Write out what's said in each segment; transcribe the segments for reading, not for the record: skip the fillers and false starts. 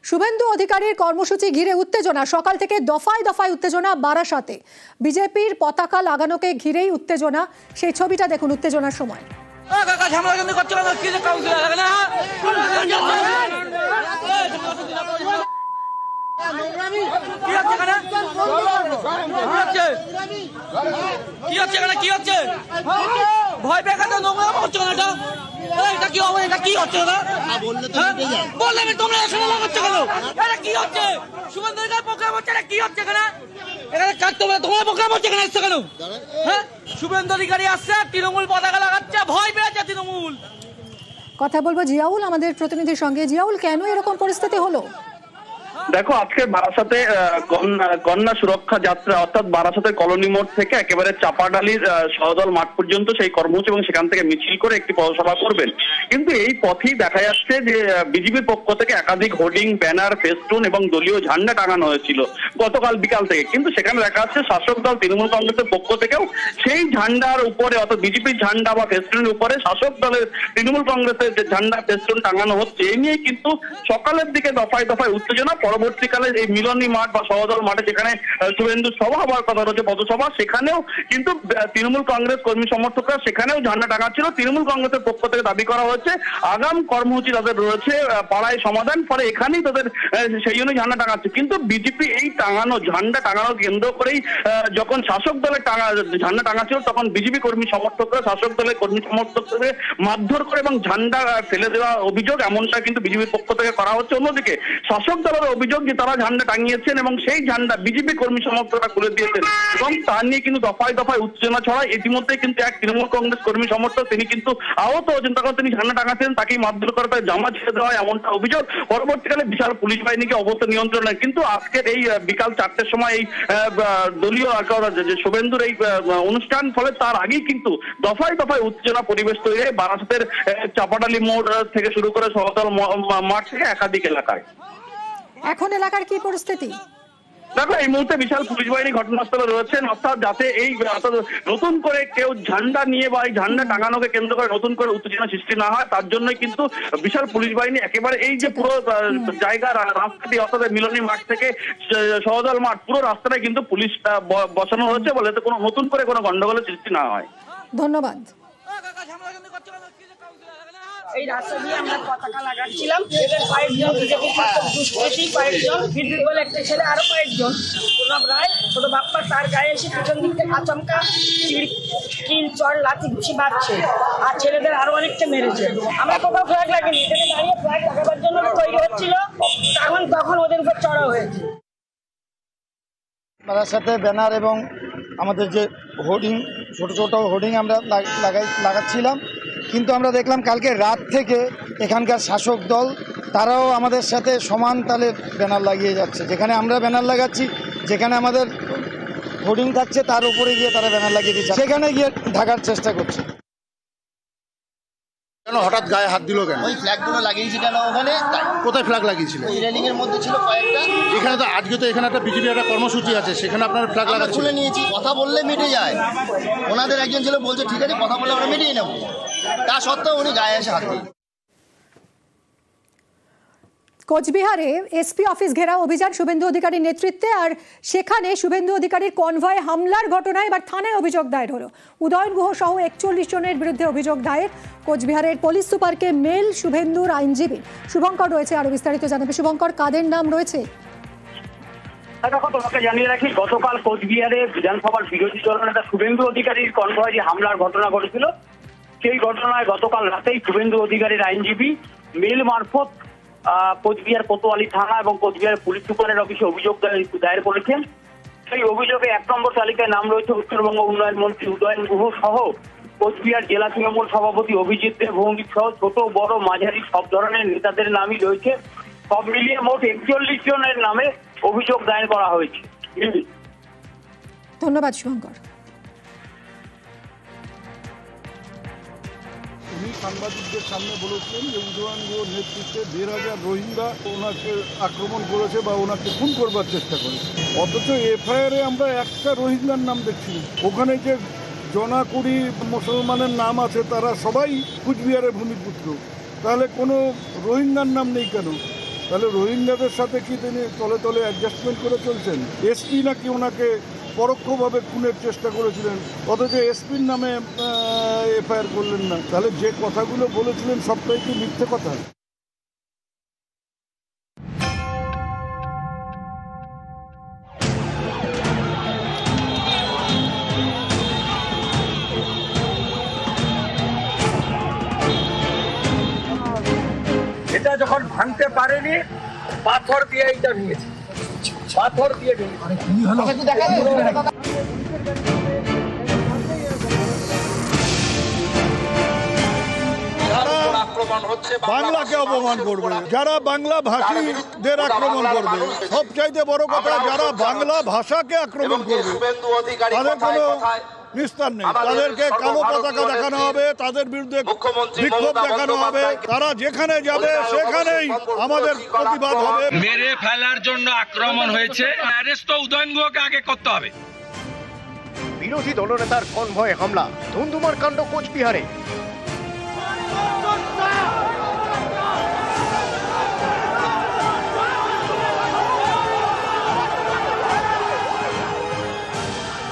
শুভেন্দু অধিকারীর কর্মসূচি ঘিরে উত্তেজনা, সকাল থেকে দফায় দফায় উত্তেজনা বারাসাতে। বিজেপির পতাকা লাগানোকে ঘিরেই উত্তেজনা, সেই ছবিটা দেখুন উত্তেজনার সময়। ভয় পেয়ে নোংরা হচ্ছে না, এটা কি হবে? এটা কি হচ্ছে না বললে তোমরা এখানে লাগাচ্ছ কেন? এটা কি হচ্ছে? শুভেন্দুর পক্ষে হচ্ছে, এটা কি হচ্ছে এখানে? এখানে তোমার পক্ষে হচ্ছে এখানে এসছে কেন? হ্যাঁ, শুভেন্দু অধিকারী আসছে, তৃণমূল পতাকা লাগাচ্ছে, ভয় পেয়েছে তৃণমূল। কথা বলবো জিয়াউল আমাদের প্রতিনিধির সঙ্গে। জিয়াউল, কেন এরকম পরিস্থিতি হলো? দেখো, আজকে বারাসাতে কন্যা সুরক্ষা যাত্রা, অর্থাৎ বারাসাতে কলোনি মোড় থেকে একেবারে চাপাডালির সহদল মাঠ পর্যন্ত সেই কর্মসূচি এবং সেখান থেকে মিছিল করে একটি পথসভা করবেন। কিন্তু এই পথেই দেখা যাচ্ছে যে বিজেপির পক্ষ থেকে একাধিক হোর্ডিং, ব্যানার, ফেস্টুন এবং দলীয় ঝান্ডা টাঙানো হয়েছিল গতকাল বিকাল থেকে। কিন্তু সেখানে দেখা যাচ্ছে শাসক দল তৃণমূল কংগ্রেসের পক্ষ থেকেও সেই ঝান্ডার উপরে, অর্থাৎ বিজেপির ঝান্ডা বা ফেস্টুনের উপরে শাসক দলের তৃণমূল কংগ্রেসের যে ঝান্ডা ফেস্টুন টাঙানো হচ্ছে, এই নিয়ে কিন্তু সকালের দিকে দফায় দফায় উত্তেজনা। পরবর্তীকালে এই মিলনী মাঠ বা সহদল মাঠে যেখানে শুভেন্দু সভা হওয়ার কথা রয়েছে, পথসভা, সেখানেও কিন্তু তৃণমূল কংগ্রেস কর্মী সমর্থকরা সেখানেও ঝান্ডা টাঙাচ্ছিল। তৃণমূল কংগ্রেসের পক্ষ থেকে দাবি করা হচ্ছে আগাম কর্মসূচি তাদের রয়েছে পাড়ায় সমাধান, ফলে এখানেই তাদের সেই জন্য ঝান্ডা টাঙাচ্ছে। কিন্তু বিজেপি এই ঝান্ডা টাঙানো কেন্দ্র করেই যখন শাসক দলের ঝান্ডা টাঙাচ্ছিল, তখন বিজেপি কর্মী সমর্থকরা শাসক দলের কর্মী সমর্থকদের মারধর করে এবং ঝান্ডা ফেলে দেওয়া অভিযোগ, এমনটা কিন্তু বিজেপির পক্ষ থেকে করা হচ্ছে। অন্যদিকে শাসক দলের অভিযোগ যে তারা ঝান্ডা টাঙিয়েছেন এবং সেই ঝান্ডা বিজেপি কর্মী সমর্থকরা খুলে দিয়েছেন এবং তা নিয়ে কিন্তু দফায় দফায় উত্তেজনা ছড়ায়। ইতিমধ্যে কিন্তু এক তৃণমূল কংগ্রেস কর্মী সমর্থক তিনি কিন্তু আহত হয়েছেন, তখন তিনি ঝান্ডা টাঙাচ্ছেন, তাকেই মারধর করে তার জামা ছেড়ে দেওয়া হয় এমনটা অভিযোগ। পরবর্তীকালে বিশাল পুলিশ বাহিনীকে অবস্থা নিয়ন্ত্রণে। কিন্তু আজকের এই বিকাল 4টের সময় এই দলীয় শুভেন্দুর এই অনুষ্ঠান, ফলে তার আগেই কিন্তু দফায় দফায় উত্তেজনা পরিবেশ তৈরি হয় বারাসাতের চাপাডালি মোড় থেকে শুরু করে সহদল মাঠ থেকে একাধিক এলাকায়। এখন এলাকার কি পরিস্থিতি? দেখো, এই মুহূর্তে বিশাল পুলিশ বাহিনী ঘটনাস্থলে রয়েছেন, অর্থাৎ যাতে এই নতুন করে কেউ ঝান্ডা নিয়ে বা এই ঝান্ডা টাঙানোকে কেন্দ্র করে নতুন করে উত্তেজনা সৃষ্টি না হয়, তার জন্যই কিন্তু বিশাল পুলিশ বাহিনী একেবারে এই যে পুরো জায়গা, রাস্তাটি, অর্থাৎ মিলনী মাঠ থেকে সহদল মাঠ, পুরো রাস্তাটাই কিন্তু পুলিশ বসানো হয়েছে বলে কোনো নতুন করে কোনো গন্ডগোলের সৃষ্টি না হয়। ধন্যবাদ। এই রাস্তা দিয়ে আমরা পতাকা লাগাচ্ছিলাম, কয়েকজন বিজেপি কয়েকজন বিদ্যুৎ বলে একটা ছেলে, আরো কয়েকজন রায় ছোট বাপ্পা, তার গায়ে এসে পিছন দিক থেকে আচমকা কিল, চড়, লাথি ঘুষি মারছে আর ছেলেদের আরো অনেকটা মেরেছে। আমরা কোথাও ফ্ল্যাগ লাগেনি, এখানে দাঁড়িয়ে ফ্ল্যাগ লাগাবার জন্য তৈরি হচ্ছিল, তখন ওদের উপর চড়া হয়েছে। তার সাথে ব্যানার এবং আমাদের যে হোর্ডিং, ছোট ছোট হোর্ডিং আমরা লাগাচ্ছিলাম। কিন্তু আমরা দেখলাম কালকে রাত থেকে এখানকার শাসক দল তারাও আমাদের সাথে সমান তালে ব্যানার লাগিয়ে যাচ্ছে। যেখানে আমরা ব্যানার লাগাচ্ছি, যেখানে আমাদের হোর্ডিং থাকছে, তার উপরে গিয়ে তারা ব্যানার লাগিয়ে দিচ্ছে, সেখানে গিয়ে ঢাকার চেষ্টা করছে। কেন হঠাৎ গায়ে হাত দিল কেন? ওই ফ্ল্যাগগুলো লাগিয়েছি কেন ওখানে? কোথায় ফ্ল্যাগ লাগিয়েছিল? ওই রেলিং এর মধ্যে ছিল কয়েকটা। এখানে তো আজকে তো এখানে একটা বিজেপি একটা কর্মসূচি আছে, সেখানে আপনার ফ্ল্যাগ লাগাচ্ছিল। খুলে নিয়েছি, কথা বললে মিটে যায়। ওনাদের একজন ছিল বলছে ঠিক আছে কথা বললে আমরা মিটিয়ে নেব, তা সত্ত্বেও উনি গায়ে এসে হাত দিলেন। কোচবিহারে এসপি অফিস ঘেরাও অভিযান শুভেন্দু অধিকারীর নেতৃত্বে, আর সেখানে শুভেন্দু অধিকারীর কনভয় হামলার ঘটনায় এবার থানায় অভিযোগ দায়ের হলো। উদয়ন গুহ সহ 41 জনের বিরুদ্ধে অভিযোগ দায়ের। কোচবিহারের পুলিশ সুপারকে মেল শুভেন্দুর আইনজীবী শুভঙ্কর রয়েছে, আরো বিস্তারিত জানাবে। শুভঙ্কর, কাদের নাম রয়েছে? দেখো, তোমাকে জানিয়ে রাখি, গতকাল কোচবিহারে বিধানসভার বিরোধী দলনেতা শুভেন্দু অধিকারীর কনভয় যে হামলার ঘটনা ঘটেছিল, সেই ঘটনায় গতকাল রাতেই শুভেন্দু অধিকারীর আইনজীবী মেল মারফত কোচবিহার কোতোয়ালি থানা এবং কোচবিহার পুলিশ সুপারের অফিসে অভিযোগ দায়ের করেছেন। সেই অভিযোগে 1 নম্বর তালিকায় নাম রয়েছে উত্তরবঙ্গ উন্নয়ন মন্ত্রী উদয়ন গুহ সহ কোচবিহার জেলা তৃণমূল সভাপতি অভিজিৎ দেব ভৌমিক সহ ছোট বড় মাঝারি সব ধরনের নেতাদের নামই রয়েছে। সব মিলিয়ে মোট 41 জনের নামে অভিযোগ দায়ের করা হয়েছে। ধন্যবাদ শুভঙ্কর। উনি সাংবাদিকদের সামনে বলেছিলেন যে উদয়ন গুহর নেতৃত্বে 1,500 রোহিঙ্গা ওনাকে আক্রমণ করেছে বা ওনাকে খুন করবার চেষ্টা করেছে, অথচ এফআইআরে আমরা একটা রোহিঙ্গার নাম দেখছি। ওখানে যে জনাকুড়ি মুসলমানের নাম আছে তারা সবাই কুচবিহারের ভূমিপুত্র, তাহলে কোনো রোহিঙ্গার নাম নেই কেন? তাহলে রোহিঙ্গাদের সাথে কি তিনি তলে তলে অ্যাডজাস্টমেন্ট করে চলছেন? এসপি নাকি ওনাকে পরোক্ষভাবে খুনের চেষ্টা করেছিলেন, অথচ এসপির নামে এফআইআর করলেন না। তাহলে যে কথাগুলো বলেছিলেন সবটাই কি মিথ্যে কথা? এটা যখন ভাঙতে পারেনি, পাথর দিয়ে এটা ভেঙেছে, পাথর দিয়ে ভেঙেছে। বাংলাকে অপমান করবে, যারা বাংলা ভাষীদের আক্রমণ করবে, সবচাইতে বড় কথা যারা বাংলা ভাষাকে আক্রমণ করবে তাদের কোনো নিস্তার নেই। তাদেরকে কালো পতাকা দেখানো হবে, তাদের বিরুদ্ধে বিক্ষোভ দেখানো হবে, তারা যেখানে যাবে সেখানেই আমাদের প্রতিবাদ হবে। মেরে ফেলার জন্য আক্রমণ হয়েছে, অ্যারেস্ট তো উদয়ন গুহকে আগে করতে হবে। বিরোধী দলনেতার কনভয়ে হামলা, ধুন্ধুমার কাণ্ড কোচবিহারে।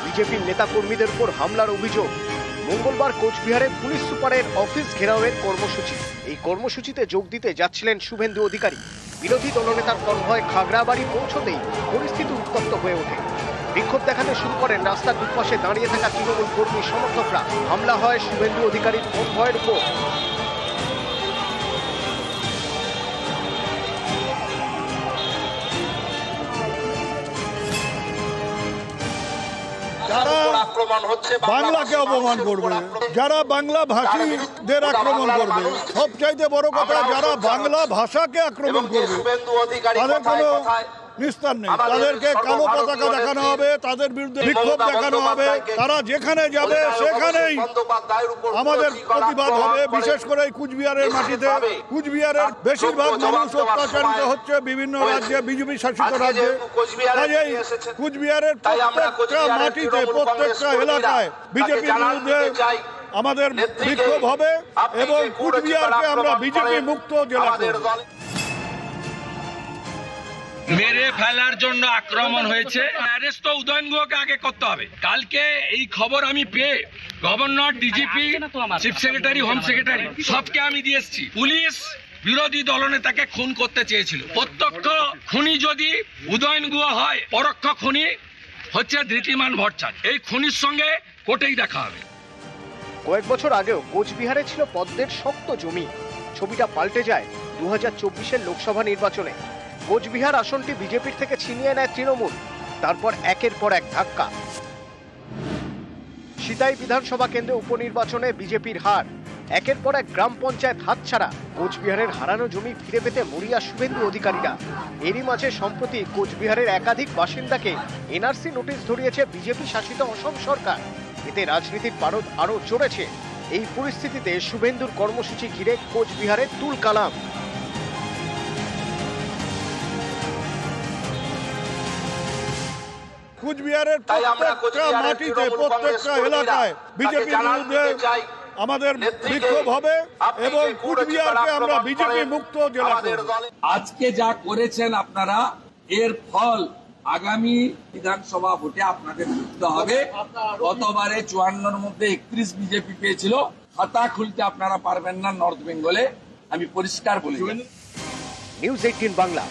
বিজেপির নেতাকর্মীদের উপর হামলার অভিযোগ। মঙ্গলবার কোচবিহারে পুলিশ সুপারের অফিস ঘেরাওয়ের কর্মসূচি। এই কর্মসূচিতে যোগ দিতে যাচ্ছিলেন শুভেন্দু অধিকারী। বিরোধী দলনেতার কনভয় খাগড়াবাড়ি পৌঁছতেই পরিস্থিতি উত্তপ্ত হয়ে ওঠে। বিক্ষোভ দেখাতে শুরু করেন রাস্তার দুপাশে দাঁড়িয়ে থাকা তৃণমূল কর্মী সমর্থকরা। হামলা হয় শুভেন্দু অধিকারীর কনভয়ের উপর। বাংলাকে অপমান করবে, যারা বাংলা ভাষীদের আক্রমণ করবে, সবচাইতে বড় কথা যারা বাংলা ভাষাকে আক্রমণ করবে তাদের কোনো নিস্তার নেই। তাদেরকে কালো পতাকা দেখানো হবে, তাদের বিরুদ্ধে বিক্ষোভ দেখানো হবে, তারা যেখানে যাবে সেখানেই আমাদের প্রতিবাদ হবে। বিশেষ করে এই কুচবিহারের মাটিতে, কুচবিহারের বেশিরভাগ মানুষ অত্যাচারিত হচ্ছে বিভিন্ন রাজ্যে, বিজেপি শাসিত রাজ্যে। কাজেই কুচবিহারের প্রত্যেকটা মাটিতে, প্রত্যেকটা এলাকায় বিজেপির বিরুদ্ধে আমাদের বিক্ষোভ হবে এবং কুচবিহারকে আমরা বিজেপি মুক্ত জেলা করব। মেরে ফেলার জন্য আক্রমণ হয়েছে, অ্যারেস্ট তো উদয়ন গুহকে আগে করতে হবে। কালকে এই খবর আমি পেয়ে governor, DGP, chief secretary, home secretary সবকে আমি দিয়ে এসেছি। পুলিশ বিরোধী দলনেতাকে খুন করতে চেয়েছিল। প্রত্যক্ষ খুনি যদি উদয়ন গুহ হয়, পরোক্ষ খুনি হচ্ছে ধৃতিমান ভট্টাচার্য। এই খুনির সঙ্গে কোর্টেই দেখা হবে। কয়েক বছর আগেও কোচবিহারে ছিল পদ্মের শক্ত জমি। ছবিটা পাল্টে যায় 2024-এর লোকসভা নির্বাচনে। কোচবিহার আসনটি বিজেপির থেকে ছিনিয়ে নেয় তৃণমূল। তারপর একের পর এক ধাক্কা। সিতাই বিধানসভা কেন্দ্রে উপনির্বাচনে বিজেপির হার, একের পর এক গ্রাম পঞ্চায়েত হাতছাড়া। কোচবিহারের হারানো জমি ফিরে পেতে মরিয়া শুভেন্দু অধিকারীরা। এরই মাঝে সম্প্রতি কোচবিহারের একাধিক বাসিন্দাকে এনআরসি নোটিশ ধরিয়েছে বিজেপি শাসিত অসম সরকার। এতে রাজনীতির পারদ আরও চড়েছে। এই পরিস্থিতিতে শুভেন্দুর কর্মসূচি ঘিরে কোচবিহারে তুলকালাম। কুচবিহারের প্রত্যেকটা মাটিতে, প্রত্যেকটা এলাকায় বিজেপির বিরুদ্ধে আমাদের বিক্ষোভ হবে এবং কুচবিহারকে আমরা বিজেপি মুক্ত জেলা করব। আজকে যা করেছেন আপনারা, এর ফল আগামী বিধানসভা ভোটে আপনাদের বুঝতে হবে। গতবারে 54-র মধ্যে 31 বিজেপি পেয়েছিল। খাতা খুলতে আপনারা পারবেন না নর্থ বেঙ্গলে, আমি পরিষ্কার বলি। নিউজ 18 বাংলা।